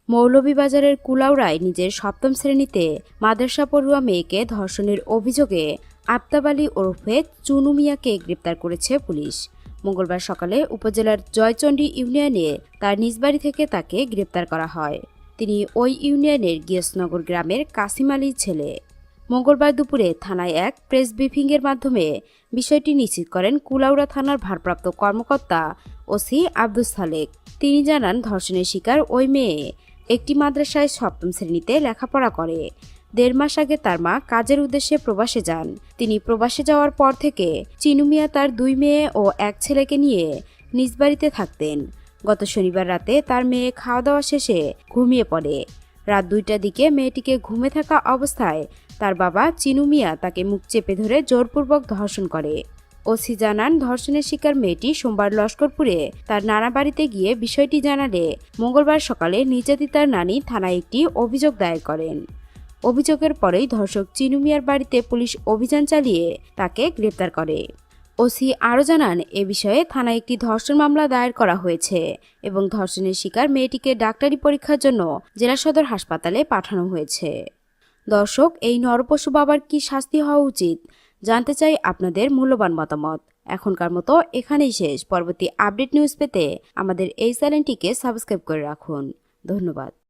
মৌলভীবাজারের কুলাউড়ায় নিজের সপ্তম শ্রেণীতে মাদ্রাসা পড়ুয়া মেয়েকে ধর্ষণের অভিযোগে আফতাব আলী ওরফে চুনু মিয়াকে গ্রেপ্তার করেছে পুলিশ। মঙ্গলবার সকালে উপজেলার জয়চণ্ডী ইউনিয়নে তার নিজ বাড়ি থেকে তাকে গ্রেপ্তার করা হয়। তিনি ওই ইউনিয়নের গিয়াসনগর গ্রামের কাসিম আলীর ছেলে। মঙ্গলবার দুপুরে থানায় এক প্রেস ব্রিফিংয়ের মাধ্যমে বিষয়টি নিশ্চিত করেন কুলাউড়া থানার ভারপ্রাপ্ত কর্মকর্তা ওসি আব্দুস সালেক। তিনি জানান, ধর্ষণের শিকার ওই মেয়ে একটি মাদ্রাসায় সপ্তম শ্রেণীতে লেখাপড়া করে। ১.৫ মাস আগে তার মা কাজের উদ্দেশ্যে প্রবাসে যান। তিনি প্রবাসে যাওয়ার পর থেকে চিনু মিয়া তার ২ মেয়ে ও ১ ছেলেকে নিয়ে নিজ বাড়িতে থাকতেন। গত শনিবার রাতে তার মেয়ে খাওয়া দাওয়া শেষে ঘুমিয়ে পড়ে। রাত ২টার দিকে মেয়েটিকে ঘুমে থাকা অবস্থায় তার বাবা চিনু মিয়া তাকে মুখ চেপে ধরে জোরপূর্বক ধর্ষণ করে। ওসি জানান, ধর্ষণের শিকার মেয়েটি সোমবার লস্করপুরে তার নানা বাড়িতে গিয়ে বিষয়টি জানালে মঙ্গলবার সকালে নির্যাতিতার নানি থানায় একটি অভিযোগ দায়ের করেন। অভিযোগের পরেই ধর্ষক চিনু মিয়ার বাড়িতে পুলিশ অভিযান চালিয়ে তাকে গ্রেপ্তার করে। ওসি আরও জানান, এ বিষয়ে থানায় একটি ধর্ষণ মামলা দায়ের করা হয়েছে এবং ধর্ষণের শিকার মেয়েটিকে ডাক্তারি পরীক্ষার জন্য জেলা সদর হাসপাতালে পাঠানো হয়েছে। দর্শক, এই নরপশু বাবার কি শাস্তি হওয়া উচিত জানতে চাই আপনাদের মূল্যবান মতামত। এখনকার মতো এখানেই শেষ। পরবর্তী আপডেট নিউজ পেতে আমাদের এই চ্যানেলটিকে সাবস্ক্রাইব করে রাখুন। ধন্যবাদ।